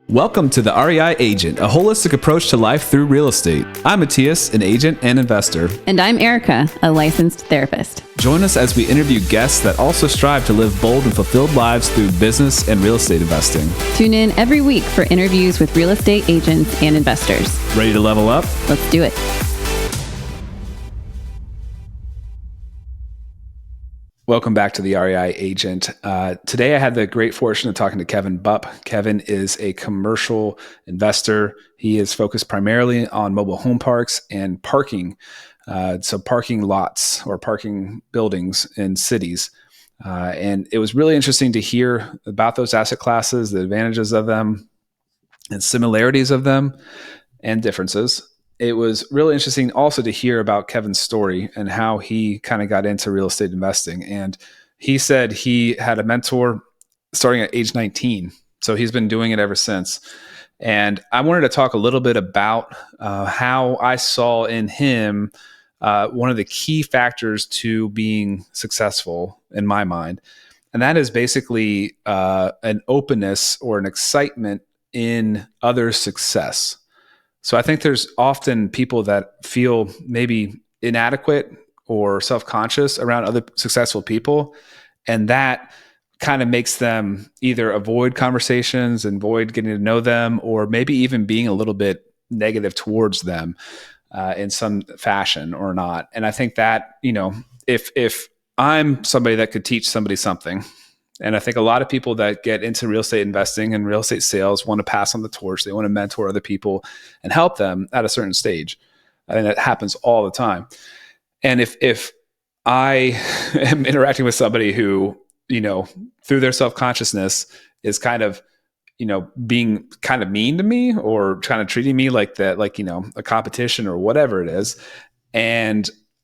Welcome to the REI Agent, a holistic approach to life through real estate. I'm Mattias, an agent and investor. And I'm Erica, a licensed therapist. Join us as we interview guests that also strive to live bold and fulfilled lives through business and real estate investing. Tune in every week for interviews with real estate agents and investors. Ready to level up? Let's do it. Welcome back to the REI Agent. Today I had the great fortune of talking to Kevin Bupp. Kevin is a commercial investor. He is focused primarily on mobile home parks and parking. So parking lots or parking buildings in cities. And it was really interesting to hear about those asset classes, the advantages of them and similarities of them and differences. It was really interesting also to hear about Kevin's story and how he kind of got into real estate investing. And he said he had a mentor starting at age 19. So he's been doing it ever since. And I wanted to talk a little bit about how I saw in him one of the key factors to being successful in my mind. And that is basically an openness or an excitement in others' success. So I think there's often people that feel maybe inadequate or self-conscious around other successful people. And that kind of makes them either avoid conversations and avoid getting to know them, or maybe even being a little bit negative towards them in some fashion or not. And I think that, if I'm somebody that could teach somebody something, and I think a lot of people that get into real estate investing and real estate sales want to pass on the torch. They want to mentor other people and help them at a certain stage. I think that happens all the time. And if I am interacting with somebody who, through their self-consciousness is kind of, being kind of mean to me or kind of treating me like that, like, a competition or whatever it is.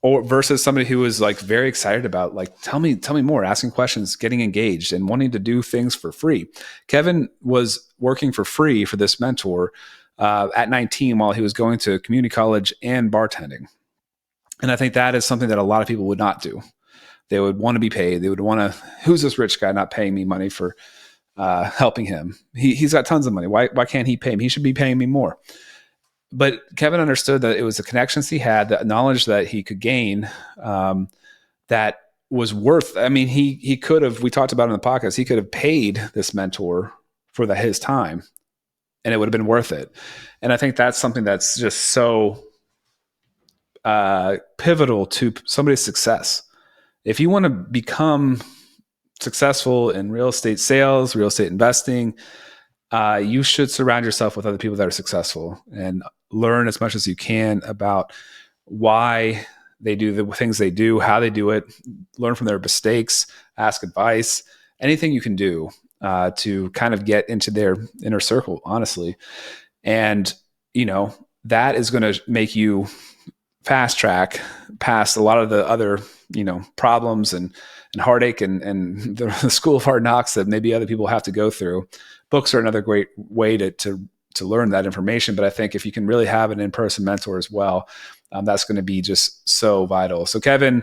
Or versus somebody who is like very excited about like, tell me more, asking questions, getting engaged and wanting to do things for free. Kevin was working for free for this mentor at 19 while he was going to community college and bartending. And I think that is something that a lot of people would not do. They would want to be paid. They would want to, who's this rich guy not paying me money for helping him? He's got tons of money. Why can't he pay me? He should be paying me more. But Kevin understood that it was the connections he had, the knowledge that he could gain, that was worth. I mean, he could have. We talked about it in the podcast. He could have paid this mentor for his time, and it would have been worth it. And I think that's something that's just so pivotal to somebody's success. If you want to become successful in real estate sales, real estate investing, you should surround yourself with other people that are successful and learn as much as you can about why they do the things they do, how they do it, learn from their mistakes, ask advice, anything you can do to kind of get into their inner circle, honestly. And, that is going to make you fast track past a lot of the other, problems and heartache and the school of hard knocks that maybe other people have to go through. Books are another great way to learn that information. But I think if you can really have an in-person mentor as well, that's going to be just so vital. So Kevin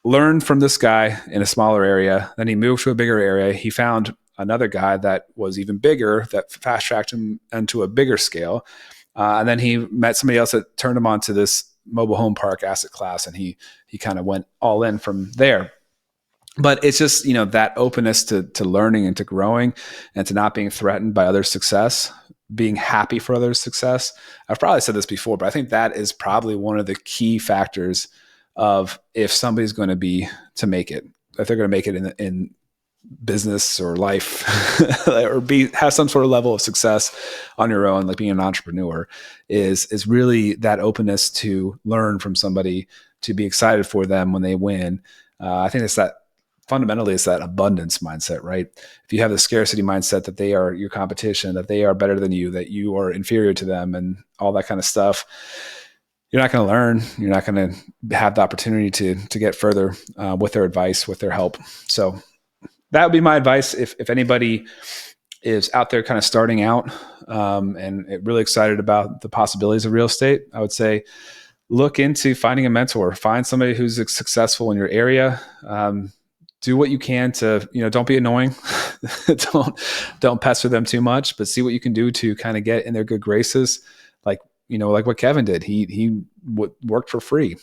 learned from this guy in a smaller area. Then he moved to a bigger area. He found another guy that was even bigger, that fast-tracked him into a bigger scale. And then he met somebody else that turned him on to this mobile home park asset class. And he kind of went all in from there. But it's just, that openness to learning and to growing and to not being threatened by others' success, being happy for others' success. I've probably said this before, but I think that is probably one of the key factors of if somebody's going to make it, if they're going to make it in business or life or have some sort of level of success on your own, like being an entrepreneur, is really that openness to learn from somebody, to be excited for them when they win. I think fundamentally it's that abundance mindset, right? If you have the scarcity mindset that they are your competition, that they are better than you, that you are inferior to them and all that kind of stuff, you're not going to learn. You're not going to have the opportunity to get further with their advice, with their help. So that would be my advice. If anybody is out there kind of starting out and really excited about the possibilities of real estate, I would say look into finding a mentor. Find somebody who's successful in your area. do what you can to, don't be annoying. don't pester them too much, but see what you can do to kind of get in their good graces. Like, like what Kevin did, he worked for free.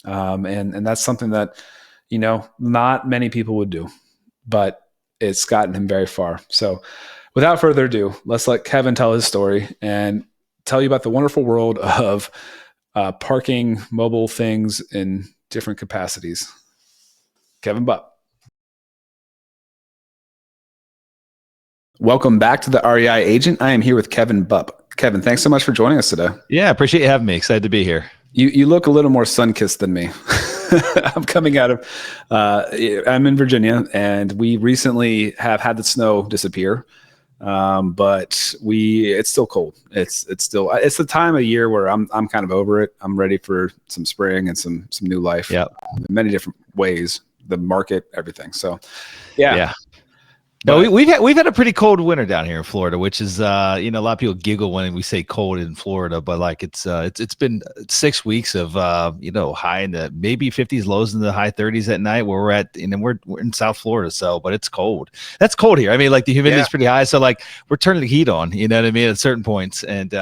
And that's something that, not many people would do, but it's gotten him very far. So without further ado, let's let Kevin tell his story and tell you about the wonderful world of parking mobile things in different capacities. Kevin Bupp. Welcome back to the REI Agent. I am here with Kevin Bupp. Kevin, thanks so much for joining us today. Yeah, appreciate you having me. Excited to be here. You look a little more sun-kissed than me. I'm coming out of, I'm in Virginia, and we recently have had the snow disappear, but it's still cold. It's the time of year where I'm kind of over it. I'm ready for some spring and some new life. Yeah, in many different ways, the market, everything. So, yeah. No, we've had a pretty cold winter down here in Florida, which is a lot of people giggle when we say cold in Florida, but like it's been 6 weeks of high in the maybe 50s, lows in the high 30s at night where we're at, and we're in South Florida, but it's cold. That's cold here. I mean, like the humidity is pretty high, so like we're turning the heat on, you know what I mean, at certain points, and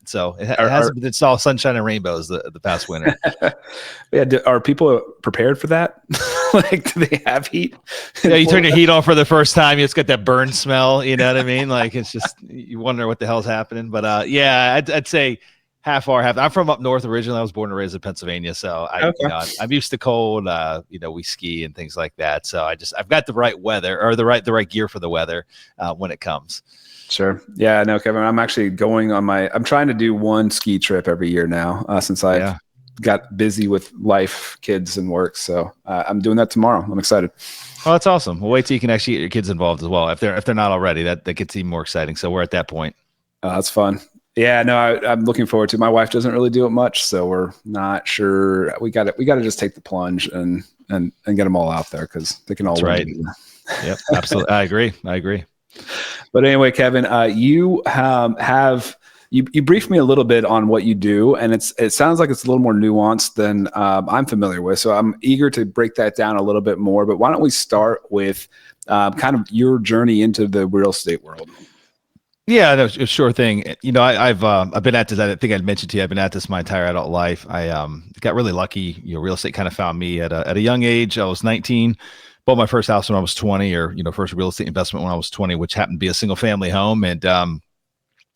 so it hasn't been, it's all sunshine and rainbows the past winter. Yeah, are people prepared for that? Like, do they have heat? Yeah, you turn your heat on for the first time, it's got that burn smell. You know what I mean? Like, it's just, you wonder what the hell's happening. But I'd say half. I'm from up north originally. I was born and raised in Pennsylvania, so I'm used to cold. We ski and things like that. So I've got the right weather, or the right gear for the weather when it comes. Sure. Yeah, no, Kevin, I'm actually going on I'm trying to do one ski trip every year now, since I've got busy with life, kids, and work. So I'm doing that tomorrow. I'm excited. Oh, that's awesome. Well, wait till you can actually get your kids involved as well. If they're not already, that gets even more exciting. So we're at that point. That's fun. Yeah, no, I'm looking forward to it. My wife doesn't really do it much, so we're not sure. We got to just take the plunge and get them all out there, because they can all win. Right. Yep, absolutely. I agree. But anyway, Kevin, you you briefed me a little bit on what you do, and it sounds like it's a little more nuanced than I'm familiar with. So I'm eager to break that down a little bit more. But why don't we start with kind of your journey into the real estate world? Yeah, no, sure thing. I've been at this. I think I'd mentioned to you, I've been at this my entire adult life. I got really lucky. Real estate kind of found me at a young age. I was 19. Bought my first house when I was 20, or first real estate investment when I was 20, which happened to be a single family home. And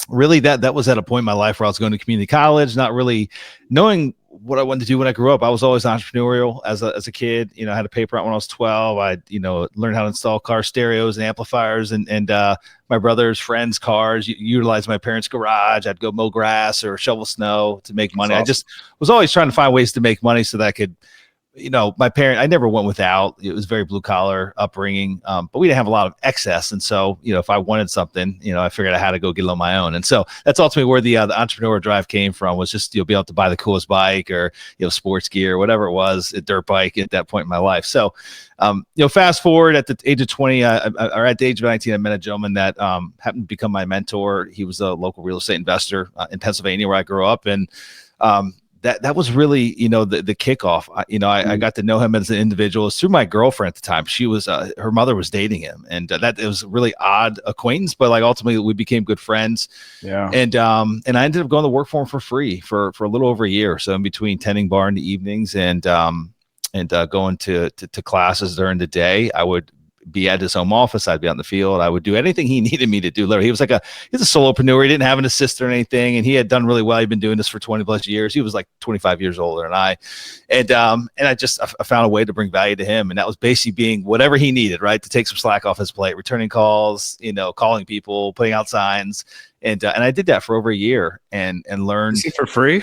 really that was at a point in my life where I was going to community college, not really knowing what I wanted to do when I grew up. I was always entrepreneurial as a kid. I had a paper route when I was 12. I learned how to install car stereos and amplifiers, and my brother's friends' cars, utilized my parents' garage. I'd go mow grass or shovel snow to make money. Awesome. I just was always trying to find ways to make money so that I could, my parent, I never went without. It was very blue collar upbringing, but we didn't have a lot of excess. And so, if I wanted something, I figured I had to go get it on my own. And so that's ultimately where the entrepreneur drive came from, was just, be able to buy the coolest bike, or, sports gear, whatever it was, a dirt bike at that point in my life. So, fast forward at the age of 20, or at the age of 19, I met a gentleman that happened to become my mentor. He was a local real estate investor in Pennsylvania, where I grew up. And, that was really, the kickoff. I got to know him as an individual. It was through my girlfriend at the time. She was, her mother was dating him, and it was a really odd acquaintance, but like ultimately we became good friends. Yeah. And I ended up going to work for him for free for a little over a year. So in between tending bar in the evenings and going to classes during the day, I would be at his home office. I'd be out in the field. I would do anything he needed me to do. Literally, he was he's a solopreneur. He didn't have an assistant or anything, and he had done really well. He'd been doing this for 20 plus years. He was like 25 years older than I. And I found a way to bring value to him. And that was basically being whatever he needed, right? To take some slack off his plate, returning calls, calling people, putting out signs. And I did that for over a year and learned. Is it for free?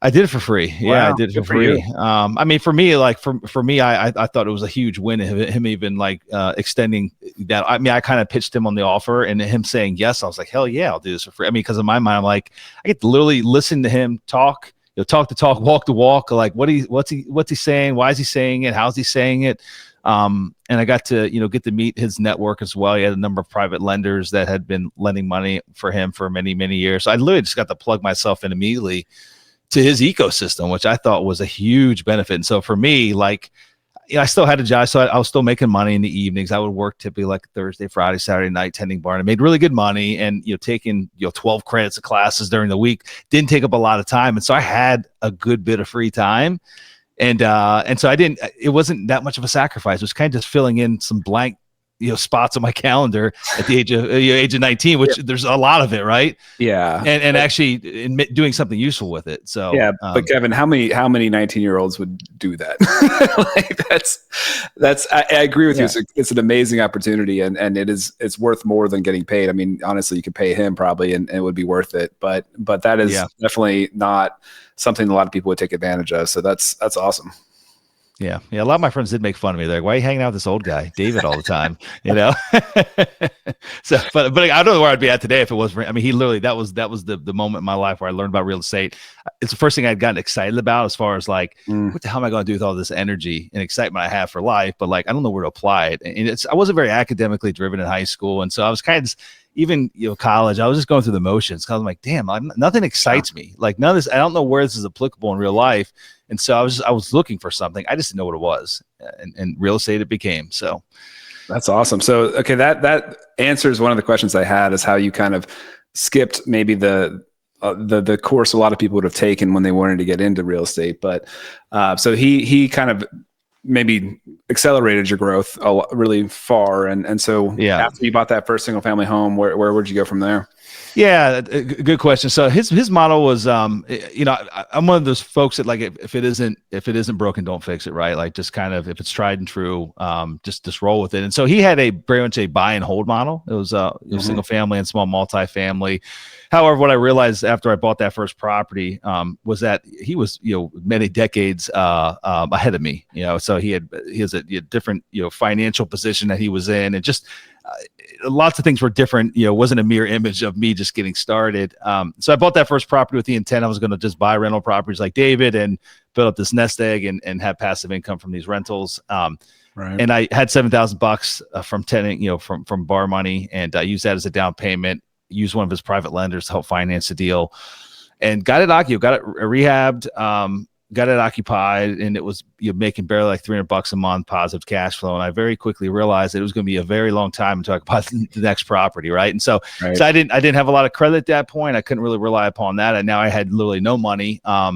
I did it for free. Wow, yeah, I did it for free. I mean, for me, I thought it was a huge win. Him even extending that. I mean, I kind of pitched him on the offer, and him saying yes. I was like, hell yeah, I'll do this for free. I mean, because in my mind, I'm like, I get to literally listen to him talk, talk the talk, walk the walk. Like, what's he saying? Why is he saying it? How's he saying it? And I got to, get to meet his network as well. He had a number of private lenders that had been lending money for him for many, many years. So I literally just got to plug myself in immediately to his ecosystem, which I thought was a huge benefit. And so for me, I still had a job, so I was still making money in the evenings. I would work typically like Thursday, Friday, Saturday night, tending bar, and I made really good money. And taking 12 credits of classes during the week didn't take up a lot of time, and so I had a good bit of free time. And so I didn't. It wasn't that much of a sacrifice. It was kind of just filling in some blank spots on my calendar at the age of 19, which there's a lot of it, right? Yeah. And actually doing something useful with it. So yeah, but Kevin, how many 19-year-olds would do that? Like that's I agree with you. It's an amazing opportunity, and it's worth more than getting paid. I mean, honestly, you could pay him probably and it would be worth it. But that is definitely not something a lot of people would take advantage of. So that's awesome. Yeah. A lot of my friends did make fun of me. They're like, "Why are you hanging out with this old guy, David, all the time?" So, but I don't know where I'd be at today if it was for, I mean, he literally, that was the moment in my life where I learned about real estate. It's the first thing I'd gotten excited about as far as like, what the hell am I going to do with all this energy and excitement I have for life? But like, I don't know where to apply it. And I wasn't very academically driven in high school. And so I was kind of just, even college, I was just going through the motions. I was like, damn, nothing excites me. Like none of this, I don't know where this is applicable in real life. And so I was looking for something. I just didn't know what it was, and real estate it became. So that's awesome. So okay, that answers one of the questions I had, is how you kind of skipped maybe the course a lot of people would have taken when they wanted to get into real estate. But so he kind of maybe accelerated your growth really far. And so after you bought that first single family home, where would you go from there? Yeah, good question. So his model was, I'm one of those folks that like, if it isn't broken, don't fix it, right? Like just kind of, if it's tried and true, just roll with it. And so he had very much a buy and hold model. It was single family and small multifamily. However, what I realized after I bought that first property was that he was, many decades ahead of me. So he has a different, financial position that he was in, and just lots of things were different. It wasn't a mere image of me just getting started. So I bought that first property with the intent I was going to just buy rental properties like David and build up this nest egg and have passive income from these rentals. Right. And I had $7,000 from tenant, from bar money, and I used that as a down payment. Used one of his private lenders to help finance the deal, and got it rehabbed, got it occupied, and it was making barely like $300 a month positive cash flow. And I very quickly realized that it was going to be a very long time until I could buy the next property, right? And so I didn't have a lot of credit at that point. I couldn't really rely upon that, and now I had literally no money. I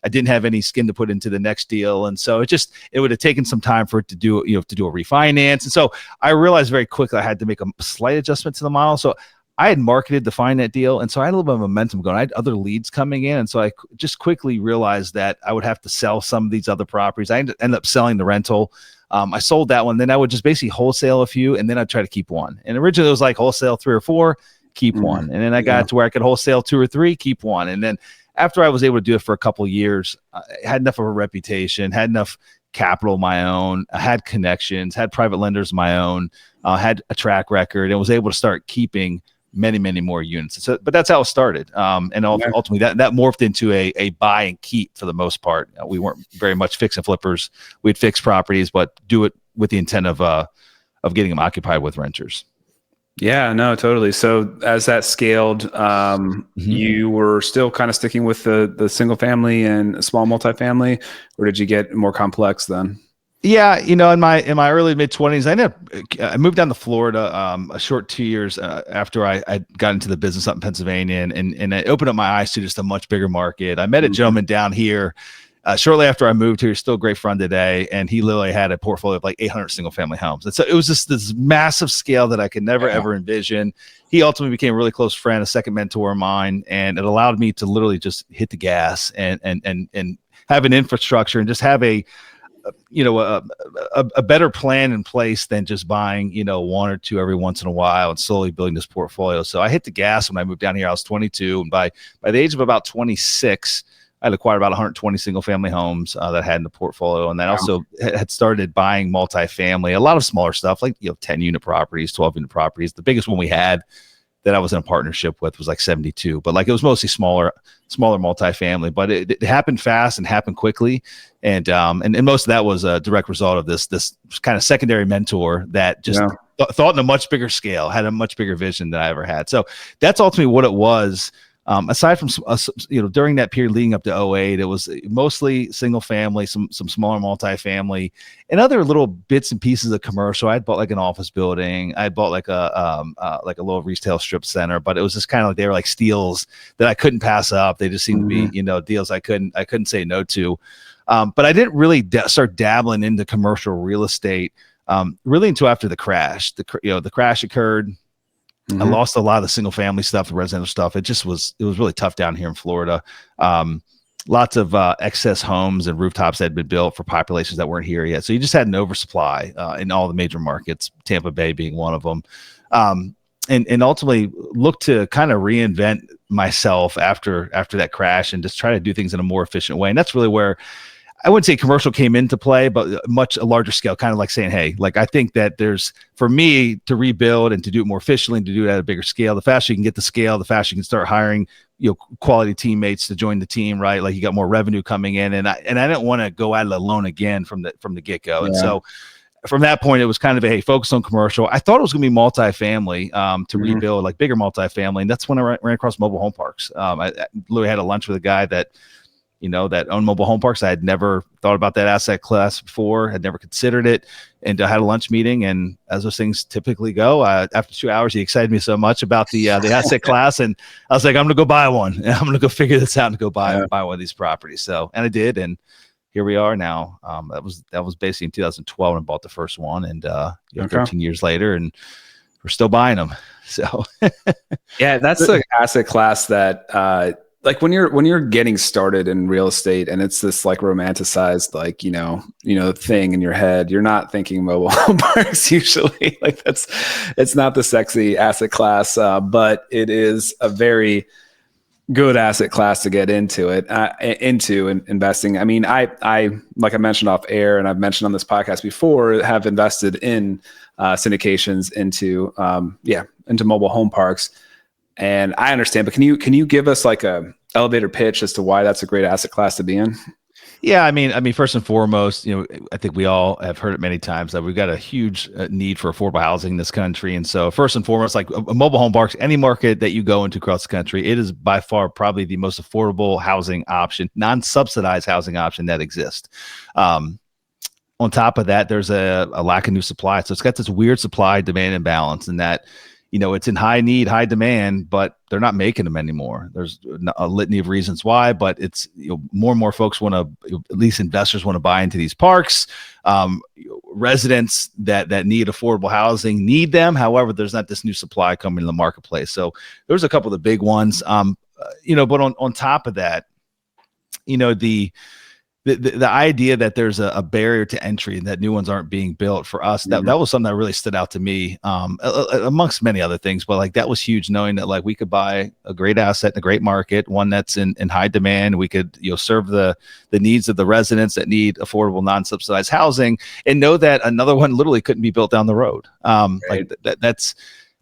didn't have any skin to put into the next deal, and so it would have taken some time for it to do a refinance. And so I realized very quickly I had to make a slight adjustment to the model. So I had marketed to find that deal, and so I had a little bit of momentum going. I had other leads coming in, and so I just quickly realized that I would have to sell some of these other properties. I ended up selling the rental. I sold that one. Then I would just basically wholesale a few, and then I'd try to keep one. And originally it was like wholesale 3 or 4, keep one. And then I got to where I could wholesale 2 or 3, keep one. And then after I was able to do it for a couple of years, I had enough of a reputation, had enough capital of my own, I had connections, had private lenders of my own, had a track record, and was able to start keeping many, many more units. So, but that's how it started. And ultimately that morphed into a buy and keep for the most part. We weren't very much fix and flippers. We'd fix properties, but do it with the intent of getting them occupied with renters. Yeah, no, totally. So as that scaled, you were still kind of sticking with the single family and small multifamily, or did you get more complex then? Yeah, in my early mid-20s, I moved down to Florida a short 2 years after I got into the business up in Pennsylvania, and it opened up my eyes to just a much bigger market. I met a gentleman down here shortly after I moved here. He's still a great friend today, and he literally had a portfolio of like 800 single-family homes. And so it was just this massive scale that I could never ever envision. He ultimately became a really close friend, a second mentor of mine, and it allowed me to literally just hit the gas and have an infrastructure and just have a better plan in place than just buying, 1 or 2 every once in a while and slowly building this portfolio. So I hit the gas when I moved down here. I was 22. And by the age of about 26, I had acquired about 120 single family homes that I had in the portfolio. And then also had started buying multifamily, a lot of smaller stuff like, 10 unit properties, 12 unit properties. The biggest one we had that I was in a partnership with was like 72, but like it was mostly smaller multifamily, but it happened fast and happened quickly. And most of that was a direct result of this kind of secondary mentor that just thought in a much bigger scale, had a much bigger vision than I ever had. So that's ultimately what it was. Aside from during that period leading up to '08, it was mostly single family, some smaller multifamily, and other little bits and pieces of commercial. I'd bought like an office building. I bought like a little retail strip center, but it was just kind of like they were like steals that I couldn't pass up. They just seemed to be deals I couldn't say no to. But I didn't really start dabbling into commercial real estate really until after the crash. The crash occurred. I lost a lot of the single family stuff, the residential stuff. It was really tough down here in Florida. Lots of excess homes and rooftops that had been built for populations that weren't here yet. So you just had an oversupply in all the major markets, Tampa Bay being one of them. And ultimately looked to kind of reinvent myself after that crash and just try to do things in a more efficient way. And that's really where I wouldn't say commercial came into play, but much a larger scale, kind of like saying, hey, like I think that for me to rebuild and to do it more efficiently and to do it at a bigger scale, the faster you can get the scale, the faster you can start hiring, quality teammates to join the team, right? Like you got more revenue coming in, and I didn't want to go at it alone again from the get-go. Yeah. And so from that point, it was kind of focus on commercial. I thought it was going to be multifamily to rebuild, like bigger multifamily. And that's when I ran across mobile home parks. I literally had a lunch with a guy that owned mobile home parks. I had never thought about that asset class before, had never considered it, and I had a lunch meeting. And as those things typically go, after 2 hours, he excited me so much about the asset class, and I was like, I'm going to go buy one. And I'm going to go figure this out and go buy one of these properties. So, and I did, and here we are now. That was basically in 2012 when I bought the first one, and 13 years later, and we're still buying them. So, yeah, that's the asset class that. Like when you're getting started in real estate and it's this like romanticized, like, thing in your head, you're not thinking mobile home parks usually. Like it's not the sexy asset class, but it is a very good asset class to get into investing. I mean, I, like I mentioned off air and I've mentioned on this podcast before, have invested in syndications into mobile home parks. And I understand, but can you give us like a elevator pitch as to why that's a great asset class to be in? Yeah, I mean, first and foremost, I think we all have heard it many times that we've got a huge need for affordable housing in this country. And so first and foremost, like a mobile home parks, any market that you go into across the country, it is by far probably the most affordable housing option, non-subsidized housing option that exists. On top of that, there's a lack of new supply. So it's got this weird supply demand imbalance in that, it's in high need, high demand, but they're not making them anymore. There's a litany of reasons why, but it's more and more folks want to, at least investors want to buy into these parks. Residents that need affordable housing need them. However, there's not this new supply coming in the marketplace. So there's a couple of the big ones. But on top of that, the idea that there's a barrier to entry and that new ones aren't being built for us, that was something that really stood out to me, amongst many other things. But like that was huge, knowing that like we could buy a great asset in a great market, one that's in high demand. We could serve the needs of the residents that need affordable, non-subsidized housing, and know that another one literally couldn't be built down the road. Right. Like that's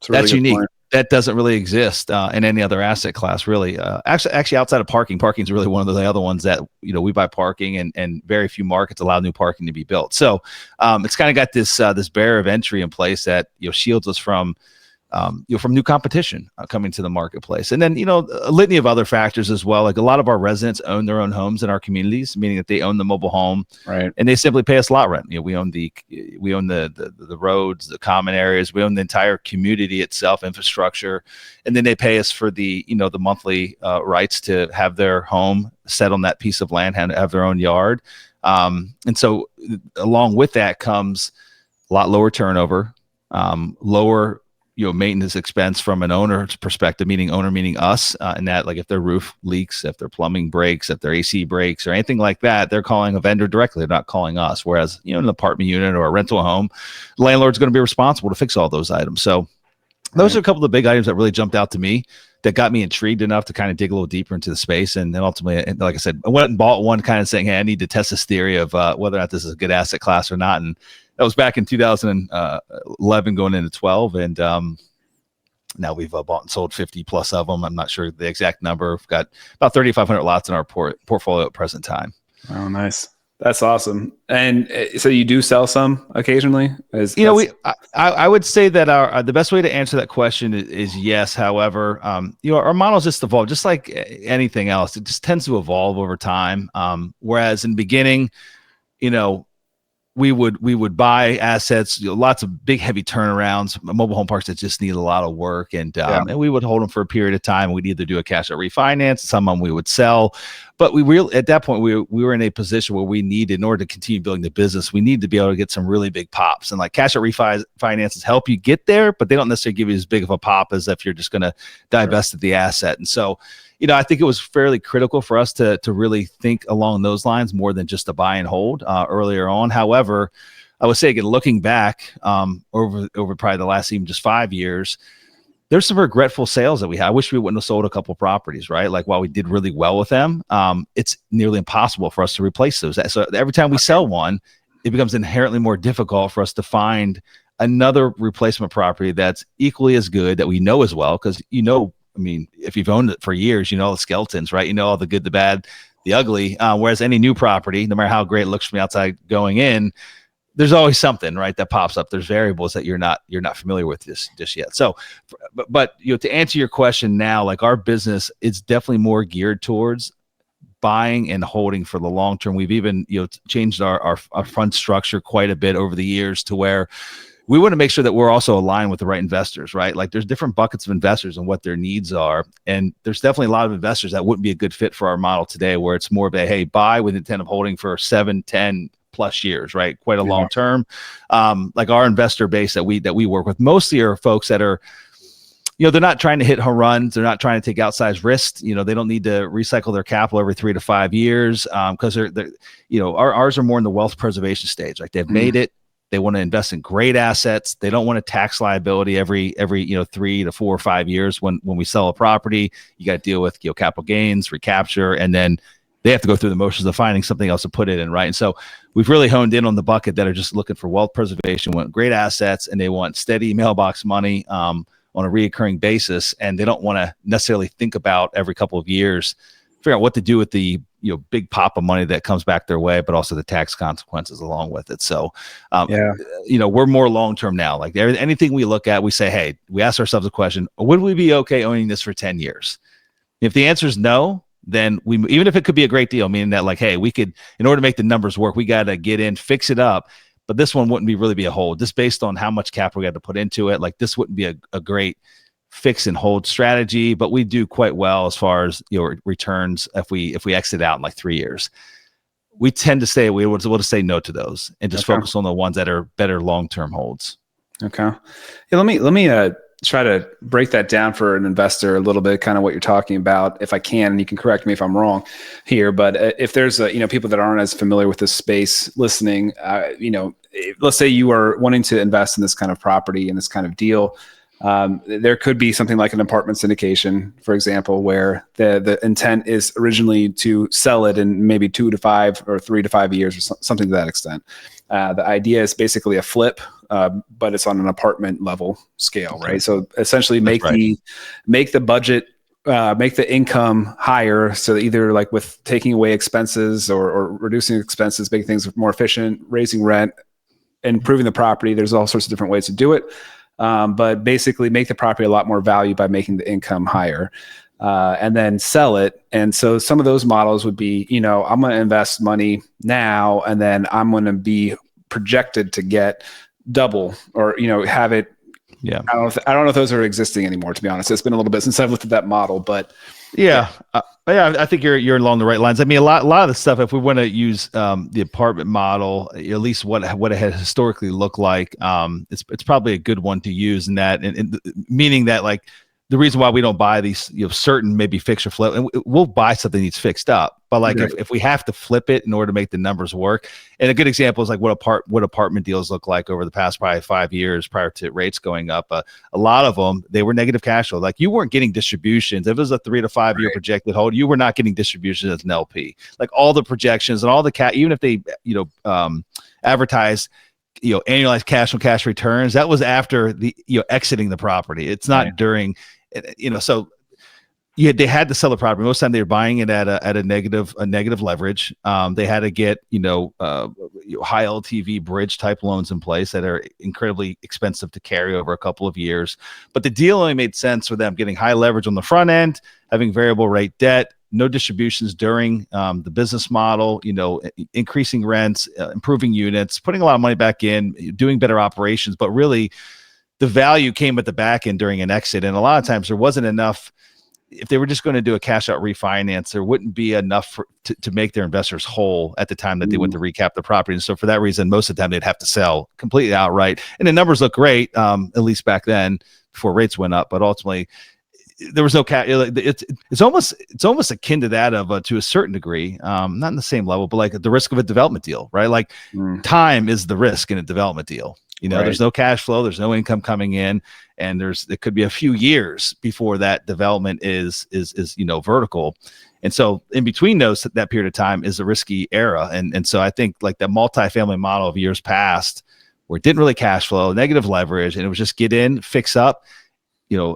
unique. Point. That doesn't really exist in any other asset class, really. Actually, outside of parking is really one of the other ones that we buy parking, and very few markets allow new parking to be built. So it's kind of got this barrier of entry in place that shields us from new competition coming to the marketplace. And then a litany of other factors as well. Like a lot of our residents own their own homes in our communities, meaning that they own the mobile home, right? And they simply pay us lot rent. We own the roads, the common areas. We own the entire community itself, infrastructure, and then they pay us for the the monthly rights to have their home set on that piece of land, have their own yard. And so along with that comes a lot lower turnover, lower maintenance expense from an owner's perspective, meaning us, and that like if their roof leaks, if their plumbing breaks, if their AC breaks or anything like that, they're calling a vendor directly. They're not calling us. Whereas, in an apartment unit or a rental home, the landlord's going to be responsible to fix all those items. So those are a couple of the big items that really jumped out to me that got me intrigued enough to kind of dig a little deeper into the space. And then ultimately, like I said, I went and bought one kind of saying, hey, I need to test this theory of whether or not this is a good asset class or not. And that was back in 2011 going into 12. And now we've bought and sold 50 plus of them. I'm not sure the exact number. We've got about 3,500 lots in our portfolio at present time. Oh, nice. That's awesome. And so you do sell some occasionally? I would say that the best way to answer that question is yes. However, our models just evolve, just like anything else. It just tends to evolve over time. Whereas in the beginning, you know, we would buy assets, lots of big heavy turnarounds, mobile home parks that just need a lot of work, and we would hold them for a period of time. We'd either do a cash out refinance, some of them we would sell, but at that point we were in a position where we needed, in order to continue building the business, we need to be able to get some really big pops, and like cash out refinances help you get there, but they don't necessarily give you as big of a pop as if you're just going to divest of the asset. And so, I think it was fairly critical for us to really think along those lines more than just a buy and hold earlier on. However, I would say, again, looking back over probably the last even just 5 years, there's some regretful sales that we had. I wish we wouldn't have sold a couple properties, right? Like while we did really well with them, it's nearly impossible for us to replace those. So every time we sell one, it becomes inherently more difficult for us to find another replacement property that's equally as good, that we know as well, because I mean, if you've owned it for years, all the skeletons, right? All the good, the bad, the ugly. Whereas any new property, no matter how great it looks from the outside going in, there's always something, right, that pops up. There's variables that you're not familiar with just yet. So, but to answer your question now, like our business is definitely more geared towards buying and holding for the long term. We've even changed our fund structure quite a bit over the years to where we want to make sure that we're also aligned with the right investors, right? Like there's different buckets of investors and what their needs are. And there's definitely a lot of investors that wouldn't be a good fit for our model today, where it's more of a, hey, buy with intent of holding for 7, 10 plus years, right? Quite a long term. Like our investor base that we work with mostly are folks that are, they're not trying to hit home runs. They're not trying to take outsized risks. They don't need to recycle their capital every 3 to 5 years. Cause ours are more in the wealth preservation stage. Like they've made it. They want to invest in great assets. They don't want a tax liability every 3 to 4 or 5 years when we sell a property. You got to deal with capital gains, recapture, and then they have to go through the motions of finding something else to put it in, right? And so we've really honed in on the bucket that are just looking for wealth preservation, want great assets, and they want steady mailbox money on a reoccurring basis, and they don't want to necessarily think about every couple of years figure out what to do with the big pop of money that comes back their way, but also the tax consequences along with it. So, we're more long-term now. Like anything we look at, we say, hey, we ask ourselves a question: would we be okay owning this for 10 years? If the answer is no, then even if it could be a great deal, meaning that like, hey, we could, in order to make the numbers work, we got to get in, fix it up. But this one wouldn't really be a hold, just based on how much capital we had to put into it. Like this wouldn't be a great fix and hold strategy, but we do quite well as far as returns if we exit out in like 3 years. We tend to say we would say no to those and just focus on the ones that are better long-term holds. Okay. Yeah, let me try to break that down for an investor a little bit, kind of what you're talking about, if I can, and you can correct me if I'm wrong here. But if there's people that aren't as familiar with this space listening, let's say you are wanting to invest in this kind of property in this kind of deal. There could be something like an apartment syndication, for example, where the intent is originally to sell it in maybe 2 to 5 or 3 to 5 years or something to that extent. The idea is basically a flip, but it's on an apartment level scale, right? So essentially make the budget, make the income higher. So either like with taking away expenses or reducing expenses, making things more efficient, raising rent, improving the property. There's all sorts of different ways to do it. But basically make the property a lot more value by making the income higher, and then sell it. And so some of those models would be, I'm going to invest money now, and then I'm going to be projected to get double or, have it. Yeah. I don't know if those are existing anymore, to be honest. It's been a little bit since I've looked at that model, but I think you're along the right lines. I mean, a lot of the stuff, if we want to use the apartment model, at least what it had historically looked like, it's probably a good one to use in that, and meaning that like the reason why we don't buy these, certain maybe fix or flip, and we'll buy something that's fixed up, but like if we have to flip it in order to make the numbers work, and a good example is like what apartment deals look like over the past probably 5 years prior to rates going up. A lot of them, they were negative cash flow. Like you weren't getting distributions. If it was a 3 to 5 year projected hold, you were not getting distributions as an LP. Like all the projections and all the even if they advertise annualized cash on cash returns, that was after the exiting the property. It's not during. So Yeah, they had to sell the property. Most of the time they were buying it at a negative leverage. They had to get high LTV bridge type loans in place that are incredibly expensive to carry over a couple of years. But the deal only made sense for them getting high leverage on the front end, having variable rate debt, no distributions during the business model, increasing rents, improving units, putting a lot of money back in, doing better operations. But really, the value came at the back end during an exit, and a lot of times there wasn't enough. If they were just going to do a cash out refinance, there wouldn't be enough to make their investors whole at the time that they went to recap the property. And so for that reason, most of the time they'd have to sell completely outright. And the numbers look great, at least back then before rates went up. But ultimately, there was no cash. It's almost akin to that of to a certain degree, not in the same level, but like the risk of a development deal, right? Like time is the risk in a development deal. Right. There's no cash flow, there's no income coming in, and it could be a few years before that development is vertical. And so in between that period of time is a risky era. And so I think like the multifamily model of years past, where it didn't really cash flow, negative leverage, and it was just get in, fix up,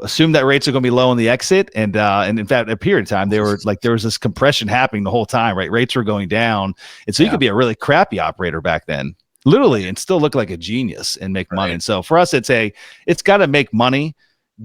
assume that rates are going to be low on the exit. And in fact, a period of time, there was this compression happening the whole time, right? Rates were going down. And so you could be a really crappy operator back then, literally, and still look like a genius and make money. And so for us, it's got to make money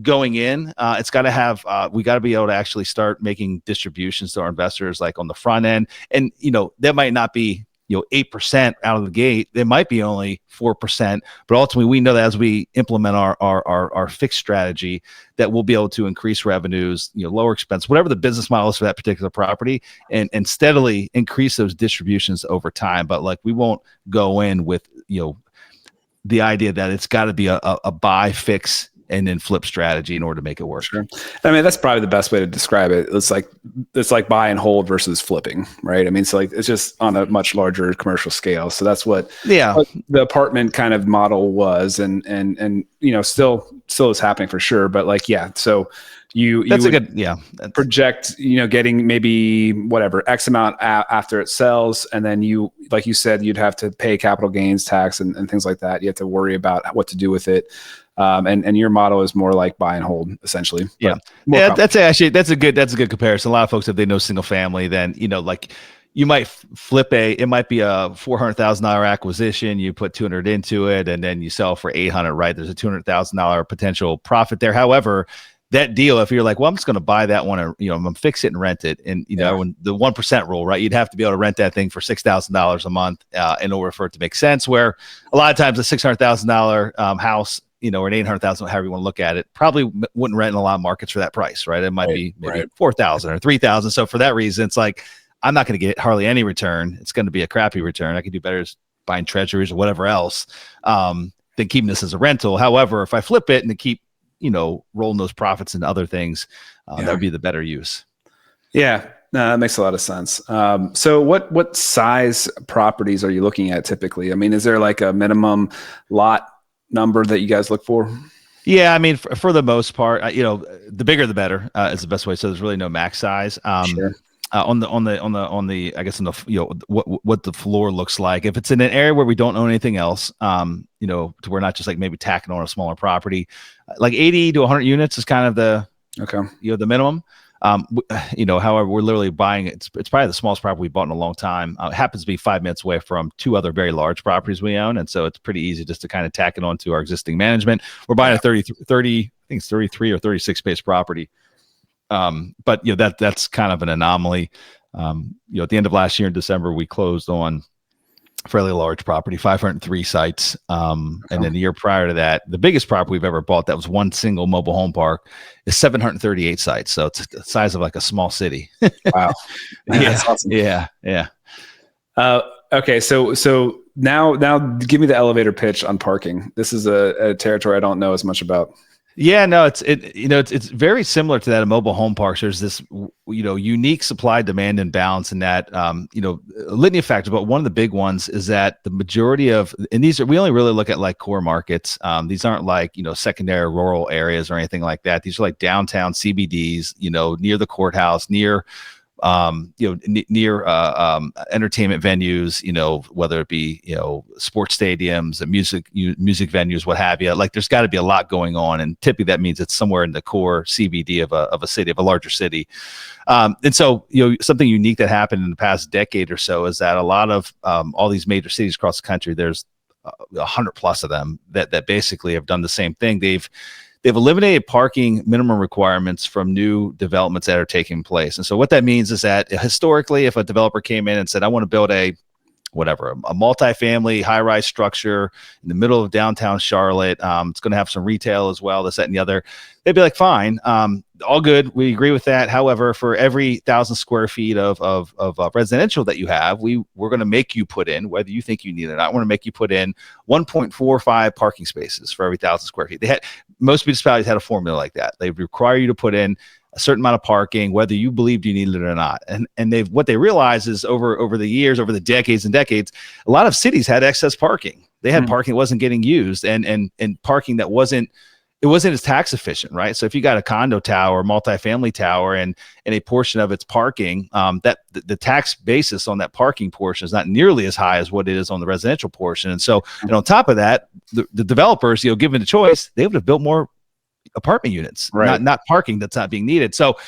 going in. It's got to have, we got to be able to actually start making distributions to our investors, like on the front end. And, that might not be, 8% out of the gate. There might be only 4%, but ultimately we know that as we implement our fixed strategy, that we'll be able to increase revenues, lower expense, whatever the business model is for that particular property, and steadily increase those distributions over time. But like, we won't go in with, the idea that it's got to be a buy, fix, and then flip strategy in order to make it work. Sure. I mean, that's probably the best way to describe it. It's like buy and hold versus flipping, right? I mean, so like it's just on a much larger commercial scale. So that's what the apartment kind of model was, and still is happening for sure. But like, so you project, getting maybe whatever X amount after it sells. And then you, like you said, you'd have to pay capital gains tax and things like that. You have to worry about what to do with it. And your model is more like buy and hold, essentially. That's a good comparison. A lot of folks, if they know single family, then like you might flip it might be a $400,000 acquisition. You put 200 into it, and then you sell for 800. Right? There's a $200,000 potential profit there. However, that deal, if you're like, well, I'm just going to buy that one, or I'm going to fix it and rent it, and when the 1% rule, right, you'd have to be able to rent that thing for $6,000 a month in order for it to make sense. Where a lot of times a $600,000 house, or an 800,000, however you want to look at it, probably wouldn't rent in a lot of markets for that price, right? It might be maybe 4,000 or 3,000. So for that reason, it's like, I'm not going to get hardly any return. It's going to be a crappy return. I could do better buying treasuries or whatever else than keeping this as a rental. However, if I flip it and to keep, rolling those profits into other things, that would be the better use. Yeah. No, that makes a lot of sense. So what size properties are you looking at typically? I mean, is there like a minimum lot number that you guys look for? Yeah, I mean, for the most part, the bigger the better is the best way. So there's really no max size. Sure. On the I guess on the what the floor looks like. If it's in an area where we don't own anything else, to we're not just like maybe tacking on a smaller property, like 80 to 100 units is kind of the the minimum. However, we're literally buying it. It's probably the smallest property we've bought in a long time. It happens to be 5 minutes away from 2 other very large properties we own. And so it's pretty easy just to kind of tack it onto our existing management. We're buying a 30, I think it's 33 or 36 space property. But that's kind of an anomaly. At the end of last year in December, we closed on fairly large property, 503 sites. And then the year prior to that, the biggest property we've ever bought that was one single mobile home park is 738 sites. So it's the size of like a small city. Wow. That's awesome. Yeah. Okay. So now give me the elevator pitch on parking. This is a territory I don't know as much about. Yeah, no, it's very similar to that of mobile home parks. There's this, unique supply demand imbalance in that, litany of factors. But one of the big ones is that the majority of, and we only really look at like core markets. These aren't like, secondary rural areas or anything like that. These are like downtown CBDs, near the courthouse, near near entertainment venues, whether it be, sports stadiums and music venues, what have you. Like there's got to be a lot going on. And typically that means it's somewhere in the core CBD of a city, of a larger city. And so, something unique that happened in the past decade or so is that a lot of all these major cities across the country, there's 100 plus of them that basically have done the same thing. They've eliminated parking minimum requirements from new developments that are taking place. And so what that means is that historically, if a developer came in and said, I want to build a multifamily high-rise structure in the middle of downtown Charlotte, it's going to have some retail as well, this, that, and the other, they'd be like, fine, all good. We agree with that. However, for every 1,000 square feet of residential that you have, we're going to make you put in, whether you think you need it or not, we're going to make you put in 1.45 parking spaces for every 1,000 square feet. Most municipalities had a formula like that. They require you to put in a certain amount of parking, whether you believed you needed it or not. And what they realized is over the years, over the decades and decades, a lot of cities had excess parking. They had parking that wasn't getting used, and parking that wasn't as tax efficient, right? So if you got a condo tower, multifamily tower, and a portion of its parking, that the tax basis on that parking portion is not nearly as high as what it is on the residential portion. And so, and on top of that, the developers, given the choice, they would have built more apartment units, right? Not parking that's not being needed. So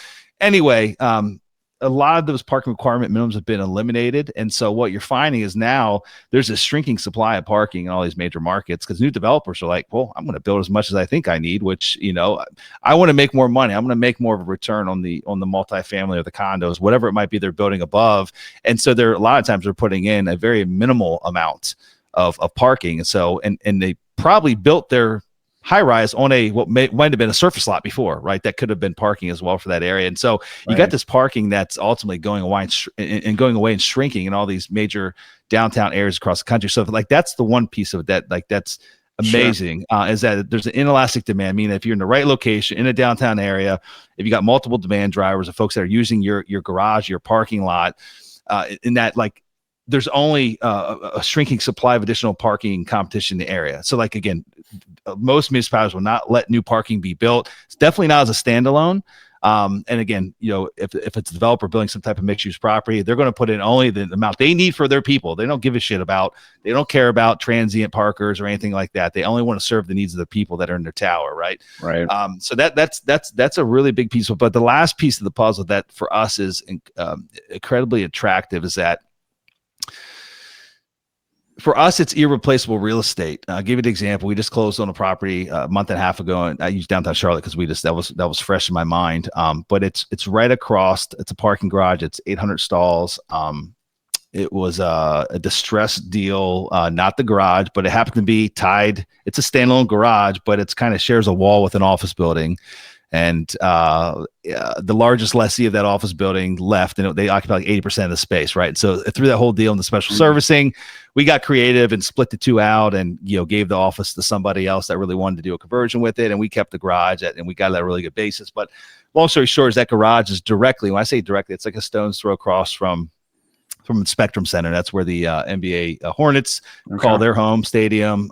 anyway, a lot of those parking requirement minimums have been eliminated. And so what you're finding is now there's a shrinking supply of parking in all these major markets because new developers are like, well, I'm going to build as much as I think I need, which, I want to make more money. I'm going to make more of a return on the multifamily or the condos, whatever it might be they're building above. And so a lot of times they're putting in a very minimal amount of parking. And so, and they probably built their high rise on what might have been a surface lot before, right? That could have been parking as well for that area. And so you got this parking that's ultimately going away and shrinking in all these major downtown areas across the country. So that's the one piece of that, that's amazing, is that there's an inelastic demand. Meaning if you're in the right location in a downtown area, if you got multiple demand drivers of folks that are using your garage, your parking lot, in that, there's only a shrinking supply of additional parking competition in the area. So again, most municipalities will not let new parking be built. It's definitely not as a standalone. And again, if it's a developer building some type of mixed use property, they're going to put in only the amount they need for their people. They don't give a shit they don't care about transient parkers or anything like that. They only want to serve the needs of the people that are in their tower. Right. Right. So that's a really big piece. But the last piece of the puzzle that for us is incredibly attractive is that for us, it's irreplaceable real estate. I'll give you an example. We just closed on a property a month and a half ago, and I used downtown Charlotte because that was fresh in my mind. But it's right across. It's a parking garage. It's 800 stalls. It was a distressed deal, not the garage, but it happened to be tied. It's a standalone garage, but it's kind of shares a wall with an office building. And the largest lessee of that office building left, and they occupy 80% of the space, right? So through that whole deal and the special servicing, we got creative and split the two out, and gave the office to somebody else that really wanted to do a conversion with it, and we kept the garage, and we got that really good basis. But long story short is that garage is directly, when I say directly, it's like a stone's throw across from the Spectrum Center. That's where the NBA Hornets call their home stadium.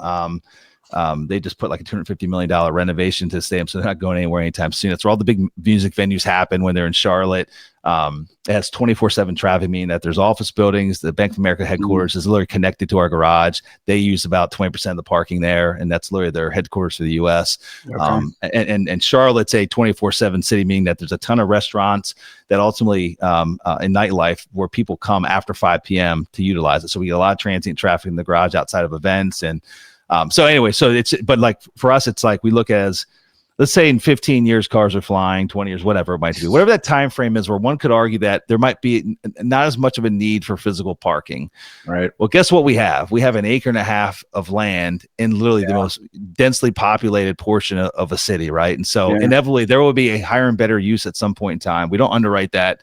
They just put like a $250 million renovation to the stadium, so they're not going anywhere anytime soon. That's where all the big music venues happen when they're in Charlotte. It has 24/7 traffic, meaning that there's office buildings. The Bank of America headquarters is literally connected to our garage. They use about 20% of the parking there, and that's literally their headquarters for the U.S. And Charlotte's a 24/7 city, meaning that there's a ton of restaurants that ultimately in nightlife where people come after 5 p.m. to utilize it. So we get a lot of transient traffic in the garage outside of events. And so anyway, but for us, it's we look as, let's say in 15 years, cars are flying, 20 years, whatever it might be, whatever that time frame is, where one could argue that there might be not as much of a need for physical parking. Right. Well, guess what we have? We have an acre and a half of land in literally the most densely populated portion of a city, right? And so inevitably there will be a higher and better use at some point in time. We don't underwrite that,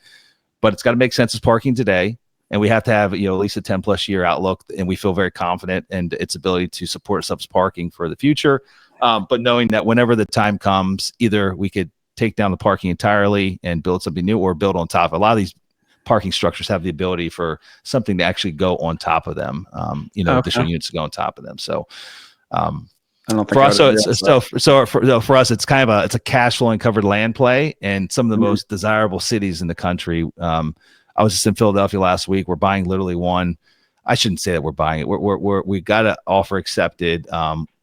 but it's got to make sense as parking today. And we have to have, at least a 10 plus year outlook. And we feel very confident in its ability to support subs parking for the future. But knowing that whenever the time comes, either we could take down the parking entirely and build something new, or build on top. A lot of these parking structures have the ability for something to actually go on top of them, additional units to go on top of them. So I don't think For I us, would have so it's realized that. for us, it's kind of it's a cash flowing covered land play, and some of the most desirable cities in the country. I was just in Philadelphia last week. We're buying literally one. I shouldn't say that we're buying it. We got an offer accepted.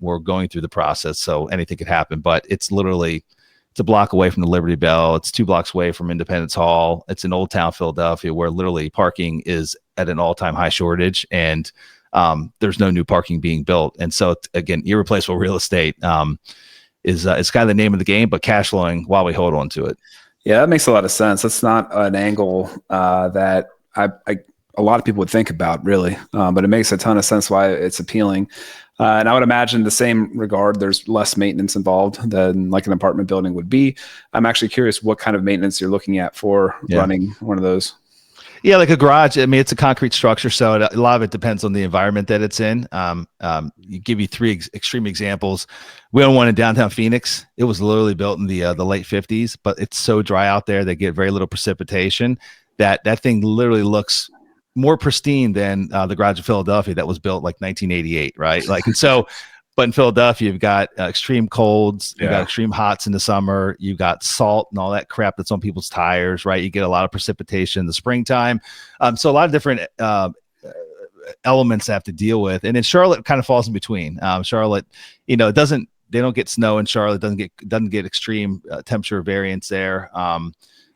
We're going through the process, so anything could happen. But it's a block away from the Liberty Bell. It's 2 blocks away from Independence Hall. It's in Old Town Philadelphia, where literally parking is at an all-time high shortage, and there's no new parking being built. And so again, irreplaceable real estate is kind of the name of the game, but cash flowing while we hold on to it. Yeah, that makes a lot of sense. That's not an angle that a lot of people would think about, really, but it makes a ton of sense why it's appealing. And I would imagine the same regard, there's less maintenance involved than like an apartment building would be. I'm actually curious what kind of maintenance you're looking at for running one of those. Yeah, like a garage. I mean, it's a concrete structure, so a lot of it depends on the environment that it's in. You give you 3 extreme examples. We own one in downtown Phoenix. It was literally built in the late 50s, but it's so dry out there. They get very little precipitation that thing literally looks more pristine than the garage in Philadelphia that was built like 1988, right? Like, and so. But in Philadelphia, you've got extreme colds, you've got extreme hots in the summer, you've got salt and all that crap that's on people's tires, right? You get a lot of precipitation in the springtime. So a lot of different elements to have to deal with. And then Charlotte kind of falls in between. Charlotte, they don't get snow in Charlotte, doesn't get extreme temperature variance there.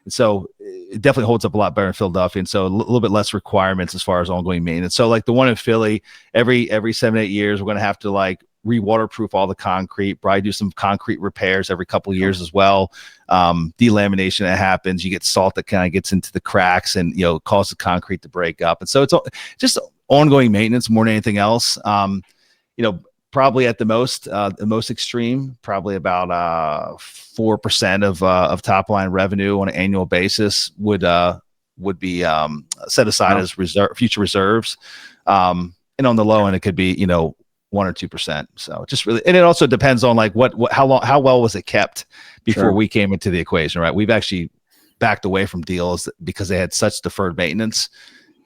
So it definitely holds up a lot better in Philadelphia. And so a little bit less requirements as far as ongoing maintenance. So like the one in Philly, every 7-8 years, we're going to have to like re-waterproof all the concrete, probably do some concrete repairs every couple of years as well. Delamination that happens, you get salt that kind of gets into the cracks and, causes the concrete to break up. And so it's just ongoing maintenance more than anything else. Probably at the most extreme, probably about 4% of top line revenue on an annual basis would be set aside as future reserves. And on the low end, it could be 1 or 2%. So just really, and it also depends on like how well was it kept before we came into the equation, right? We've actually backed away from deals because they had such deferred maintenance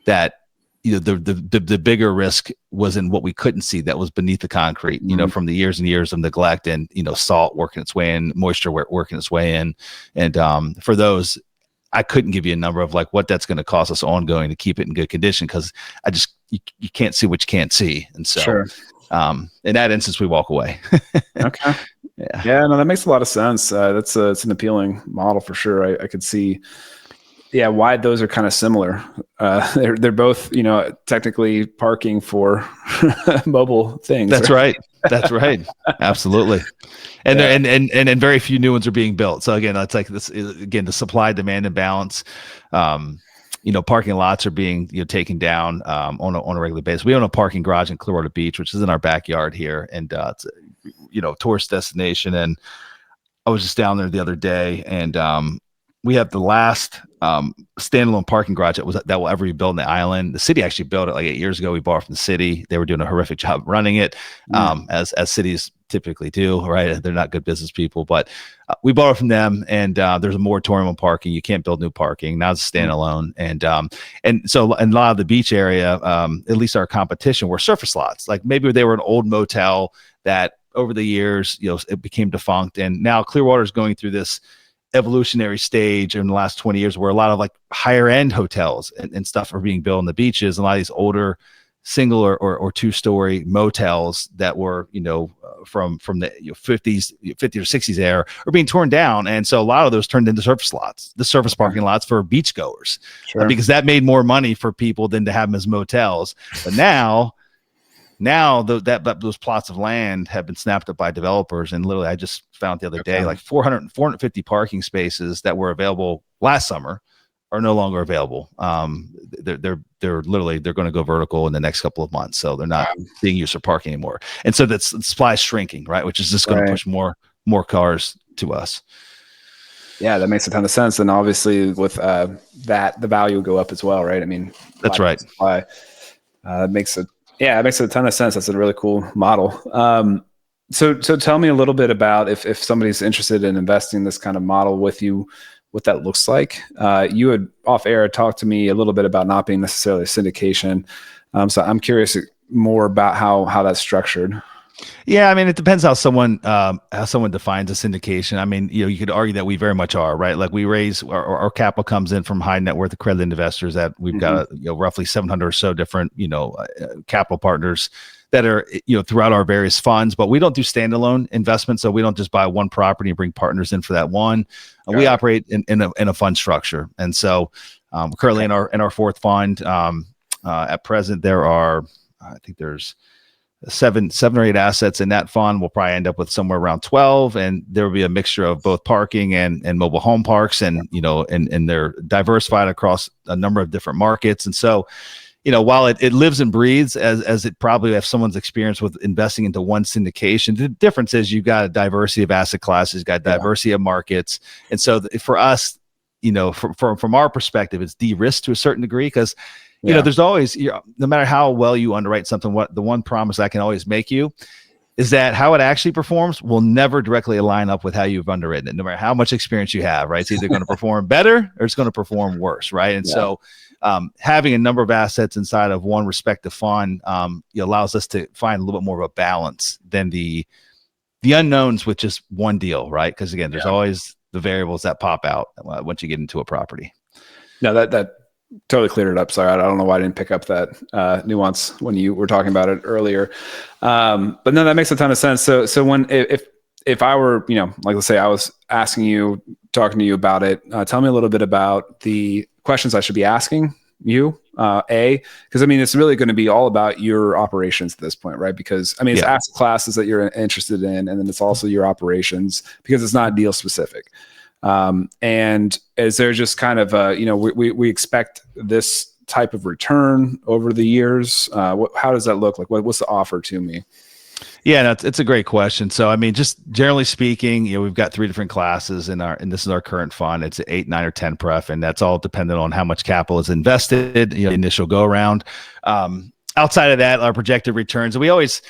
that the bigger risk was in what we couldn't see that was beneath the concrete, from the years and years of neglect and, salt working its way in, moisture working its way in. And for those, I couldn't give you a number of like what that's going to cost us ongoing to keep it in good condition. Cause you can't see what you can't see. And so, in that instance, we walk away. Okay. Yeah, no, that makes a lot of sense. It's an appealing model for sure. I could see, why those are kind of similar. They're both, technically parking for mobile things. That's right. That's right. Absolutely. And and very few new ones are being built. So again, it's like this again, the supply demand imbalance. Parking lots are being taken down on a regular basis. We own a parking garage in Clearwater Beach, which is in our backyard here, and it's a tourist destination. And I was just down there the other day, and we have the last standalone parking garage that will ever be built on the island. The city actually built it like 8 years ago. We bought it from the city. They were doing a horrific job running it, as cities typically do, right? They're not good business people, but we bought it from them, and there's a moratorium on parking. You can't build new parking. Now it's standalone. And so in a lot of the beach area, at least our competition, were surface lots. Like maybe they were an old motel that over the years, it became defunct. And now Clearwater is going through this evolutionary stage in the last 20 years where a lot of like higher end hotels and stuff are being built on the beaches. And a lot of these older single or 2-story motels that were, from the 50s or 60s era are being torn down. And so a lot of those turned into surface lots, the surface parking lots for beachgoers, because that made more money for people than to have them as motels. But now those plots of land have been snapped up by developers, and literally I just found the other day like 450 parking spaces that were available last summer are no longer available. They're going to go vertical in the next couple of months, so they're not being used for parking anymore. And so that's the supply is shrinking, right? Which is just going to push more cars to us. Yeah, that makes a ton of sense. And obviously with that, the value will go up as well, right? I mean, that's right. Supply makes it. Yeah, it makes a ton of sense. That's a really cool model. So tell me a little bit about if somebody's interested in investing in this kind of model with you, what that looks like. You had off air talked to me a little bit about not being necessarily a syndication. So I'm curious more about how that's structured. Yeah, I mean, it depends how someone defines a syndication. I mean, you could argue that we very much are, right? Like we raise our capital comes in from high net worth accredited investors that we've got roughly 700 or so different capital partners that are throughout our various funds. But we don't do standalone investments, so we don't just buy one property and bring partners in for that one. We operate in a fund structure, and so currently in our fourth fund at present there are I think there's seven or eight assets in that fund. We'll probably end up with somewhere around 12, and there will be a mixture of both parking and mobile home parks, and and they're diversified across a number of different markets. And so while it lives and breathes as it probably have someone's experience with investing into one syndication, the difference is you've got a diversity of asset classes, got diversity of markets. And so for us, from our perspective, it's de-risked to a certain degree, because there's always, no matter how well you underwrite something, what the one promise I can always make you is that how it actually performs will never directly line up with how you've underwritten it, no matter how much experience you have, right? It's either going to perform better or it's going to perform worse, right? And so having a number of assets inside of one respective fund allows us to find a little bit more of a balance than the unknowns with just one deal, right? Because again, there's always the variables that pop out once you get into a property. No, that totally cleared it up. Sorry, I don't know why I didn't pick up that nuance when you were talking about it earlier. But no, that makes a ton of sense. So when if I were, like let's say I was talking to you about it, tell me a little bit about the questions I should be asking you. Because I mean, it's really going to be all about your operations at this point, right? Because I mean, it's asset classes that you're interested in, and then it's also your operations because it's not deal specific. And is there just kind of we expect this type of return over the years? How does that look like? What's the offer to me? Yeah, it's a great question. So, I mean, just generally speaking, we've got three different classes and this is our current fund. It's 8, 9, or 10 pref, and that's all dependent on how much capital is invested, initial go around. Outside of that, our projected returns, we always,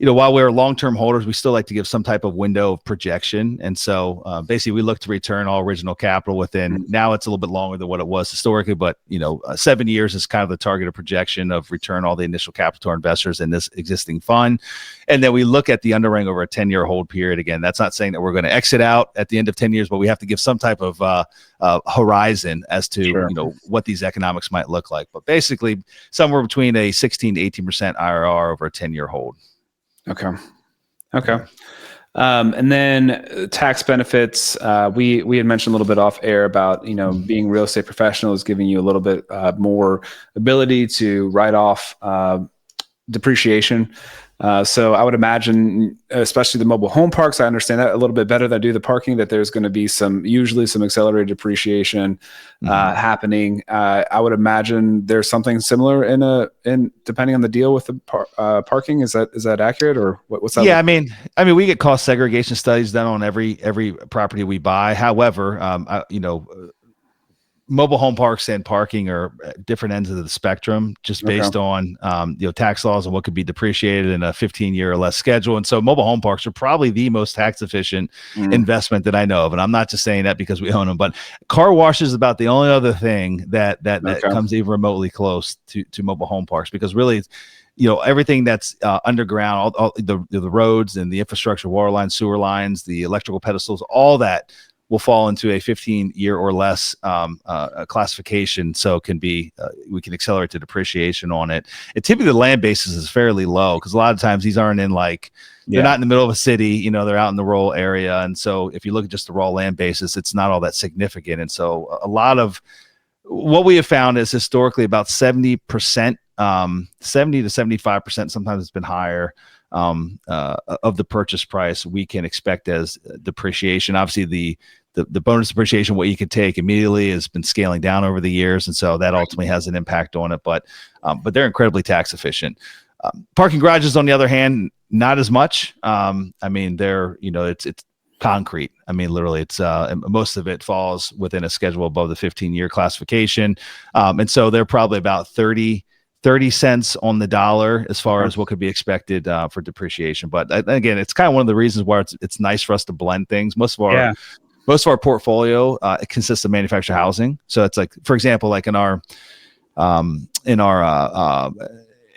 while we're long-term holders, we still like to give some type of window of projection. And so basically we look to return all original capital within, now it's a little bit longer than what it was historically, but 7 years is kind of the targeted projection of return all the initial capital to our investors in this existing fund. And then we look at the underwriting over a 10-year hold period. Again, that's not saying that we're going to exit out at the end of 10 years, but we have to give some type of horizon as to what these economics might look like. But basically somewhere between a 16 to 18% IRR over a 10-year hold. Okay. And then tax benefits, we had mentioned a little bit off air about, being real estate professionals, giving you a little bit more ability to write off depreciation. So I would imagine, especially the mobile home parks, I understand that a little bit better than I do the parking, that there's going to be usually some accelerated depreciation happening. I would imagine there's something similar in depending on the deal with the parking. Is that accurate, or what's that? Yeah, I mean, we get cost segregation studies done on every property we buy. However, mobile home parks and parking are different ends of the spectrum, just based on tax laws and what could be depreciated in a 15-year or less schedule. And so mobile home parks are probably the most tax efficient investment that I know of. And I'm not just saying that because we own them, but car washes is about the only other thing that comes even remotely close to mobile home parks, because really everything that's underground, all the roads and the infrastructure, water lines, sewer lines, the electrical pedestals, all that will fall into a 15-year or less classification. So we can accelerate the depreciation on it. And typically the land basis is fairly low, because a lot of times these aren't in they're not in the middle of a city, they're out in the rural area. And so if you look at just the raw land basis, it's not all that significant. And so a lot of what we have found is historically about 70%, 70 to 75%, sometimes it's been higher, of the purchase price we can expect as depreciation. Obviously the bonus depreciation, what you could take immediately, has been scaling down over the years, and so that ultimately has an impact on it. But they're incredibly tax efficient. Parking garages, on the other hand, not as much. They're it's concrete. Literally, it's most of it falls within a schedule above the 15-year classification, and so they're probably about 30 cents on the dollar as far as what could be expected for depreciation. But again, it's kind of one of the reasons why it's nice for us to blend things. Most of our portfolio it consists of manufactured housing. So it's like, for example, like in our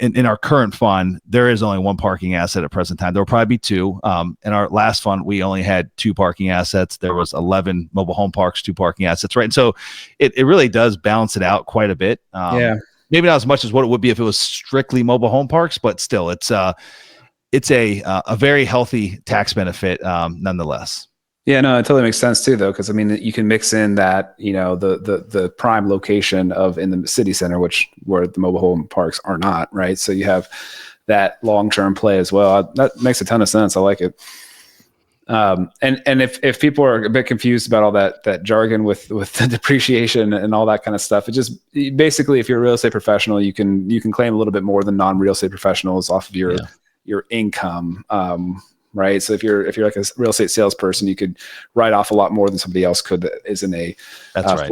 in our current fund, there is only one parking asset at present time. There will probably be two. In our last fund, we only had two parking assets. There was 11 mobile home parks, two parking assets, right? And so it really does balance it out quite a bit. Yeah. Maybe not as much as what it would be if it was strictly mobile home parks, but still, it's a very healthy tax benefit nonetheless. Yeah, no, it totally makes sense too, though, because I mean, you can mix in that, the prime location of in the city center, where the mobile home parks are not, right? So you have that long-term play as well. That makes a ton of sense. I like it. And if people are a bit confused about all that jargon with the depreciation and all that kind of stuff, it just basically, if you're a real estate professional, you can claim a little bit more than non-real estate professionals off of your income. Right. So if you're like a real estate salesperson, you could write off a lot more than somebody else could that is in a, that's right.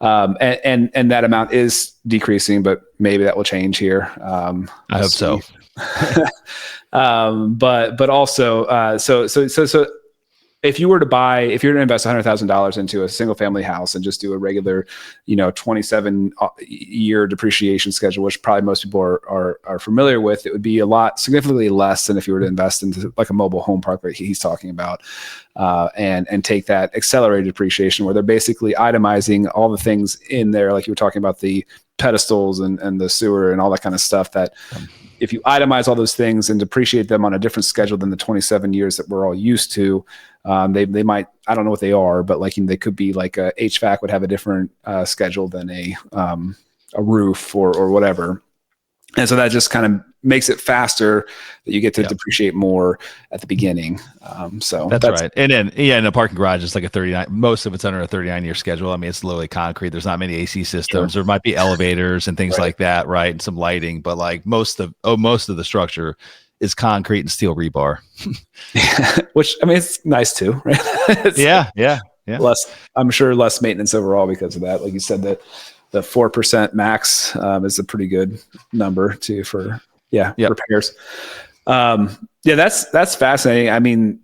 And that amount is decreasing, but maybe that will change here. I hope so. But also, so if you were to invest $100,000 into a single family house and just do a regular, 27 year depreciation schedule, which probably most people are familiar with, it would be significantly less than if you were to invest into like a mobile home park that he's talking about, and take that accelerated depreciation where they're basically itemizing all the things in there, like you were talking about the pedestals and the sewer and all that kind of stuff that. If you itemize all those things and depreciate them on a different schedule than the 27 years that we're all used to, they might, I don't know what they are, but like they could be like a HVAC would have a different schedule than a roof or whatever. And so that just kind of makes it faster that you get to depreciate more at the beginning. So that's right. And then, in a parking garage, it's like a 39, most of it's under a 39-year schedule. I mean, it's literally concrete. There's not many AC systems. Sure. There might be elevators and things like that, right? And some lighting, but like most of the structure is concrete and steel rebar. Which, I mean, it's nice too, right? Yeah. I'm sure less maintenance overall because of that. Like you said, that the 4% max is a pretty good number too for repairs. That's fascinating. I mean,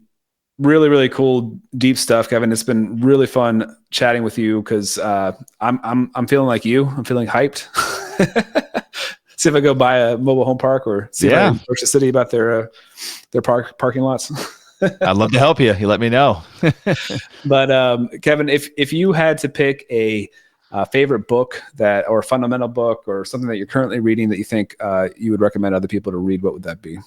really, really cool, deep stuff, Kevin. It's been really fun chatting with you because I'm feeling like you. I'm feeling hyped. See if I go buy a mobile home park or see if I can approach the city about their parking lots. I'd love to help you. You let me know. But Kevin, if you had to pick a favorite book or fundamental book or something that you're currently reading that you think you would recommend other people to read, what would that be?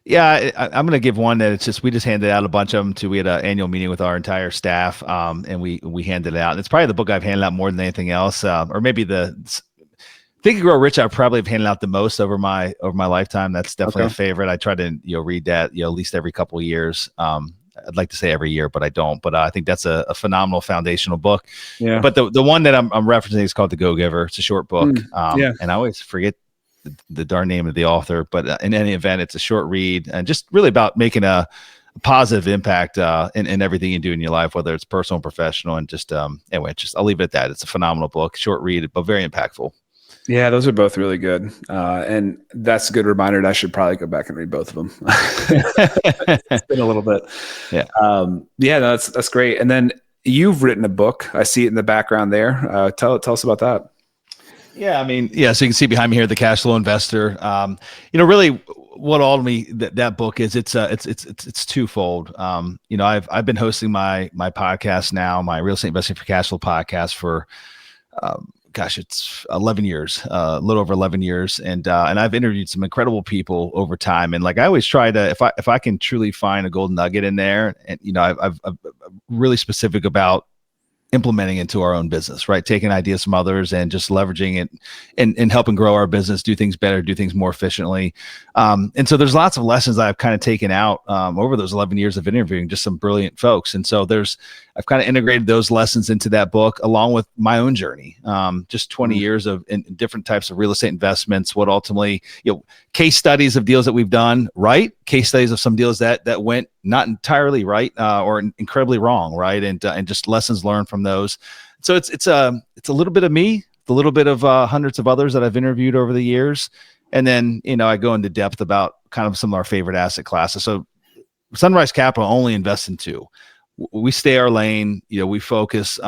Yeah, I'm going to give one that we just handed out a bunch of them we had an annual meeting with our entire staff, and we handed it out. And it's probably the book I've handed out more than anything else, or maybe Think and Grow Rich. I probably have handed out the most over my lifetime. That's definitely a favorite. I try to read that at least every couple of years. I'd like to say every year, but I don't. But I think that's a phenomenal foundational book. Yeah. But the one that I'm referencing is called The Go-Giver. It's a short book. And I always forget the darn name of the author. But in any event, it's a short read and just really about making a positive impact in everything you do in your life, whether it's personal, professional, and just anyway. I'll leave it at that. It's a phenomenal book, short read, but very impactful. Yeah, those are both really good. And that's a good reminder that I should probably go back and read both of them. It's been a little bit. Yeah. That's great. And then you've written a book. I see it in the background there. Tell us about that. Yeah, I mean, so you can see behind me here, The Cashflow Investor. Really what all me that book is, it's twofold. I've been hosting my podcast now, my Real Estate Investing for Cashflow podcast for it's 11 years, a little over 11 years. And I've interviewed some incredible people over time. And like, I always try to, if I can truly find a golden nugget in there, and, I'm really specific about implementing into our own business, right? Taking ideas from others and just leveraging it and helping grow our business, do things better, do things more efficiently. And so there's lots of lessons I've kind of taken out over those 11 years of interviewing just some brilliant folks. And so I've kind of integrated those lessons into that book along with my own journey. Just 20 years of in different types of real estate investments, what ultimately, case studies of deals that we've done right, case studies of some deals that went not entirely right or incredibly wrong, right? And just lessons learned from those. So it's a little bit of me, a little bit of hundreds of others that I've interviewed over the years. And then, I go into depth about kind of some of our favorite asset classes. So Sunrise Capital only invests in two. We stay our lane. We focus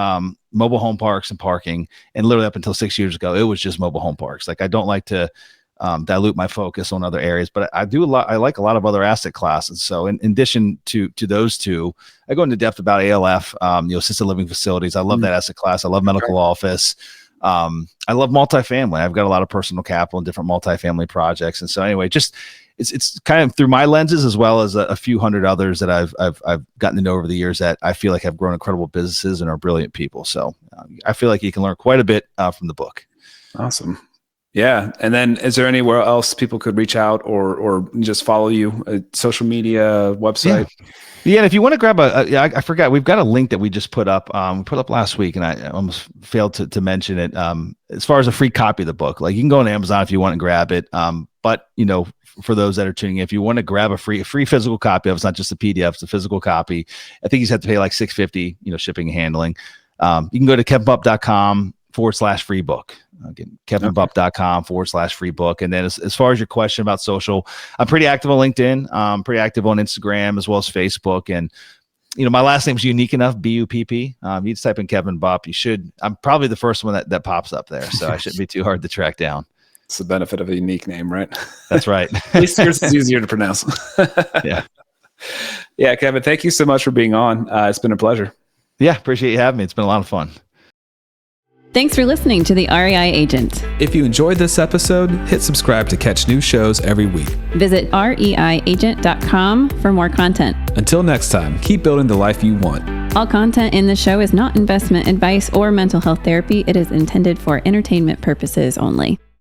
mobile home parks and parking. And literally up until 6 years ago, it was just mobile home parks. Like, I don't like to dilute my focus on other areas. But I do a lot. I like a lot of other asset classes. So in addition to those two, I go into depth about ALF, assisted living facilities. I love that asset class. I love medical office. I love multifamily. I've got a lot of personal capital in different multifamily projects. And so anyway, just it's kind of through my lenses, as well as a few hundred others that I've gotten to know over the years that I feel like have grown incredible businesses and are brilliant people. So I feel like you can learn quite a bit from the book. Awesome. Yeah. And then is there anywhere else people could reach out or just follow you? Social media, website? Yeah. And if you want to grab I forgot, we've got a link that we just put up. We put up last week, and I almost failed to mention it. As far as a free copy of the book, like you can go on Amazon if you want to grab it. But for those that are tuning in, if you want to grab a free physical copy of it's not just a PDF, it's a physical copy. I think you just have to pay like $6.50, shipping and handling. You can go to kevinbupp.com/free book. Again, kevinbupp.com/free book. And then as far as your question about social, I'm pretty active on LinkedIn. I'm pretty active on Instagram as well as Facebook. And, my last name's unique enough, Bupp. You just type in Kevin Bupp. I'm probably the first one that pops up there. So I shouldn't be too hard to track down. It's the benefit of a unique name, right? That's right. At least yours is easier to pronounce. Yeah. Yeah, Kevin, thank you so much for being on. It's been a pleasure. Yeah, appreciate you having me. It's been a lot of fun. Thanks for listening to the REI Agent. If you enjoyed this episode, hit subscribe to catch new shows every week. Visit reiagent.com for more content. Until next time, keep building the life you want. All content in the show is not investment advice or mental health therapy. It is intended for entertainment purposes only.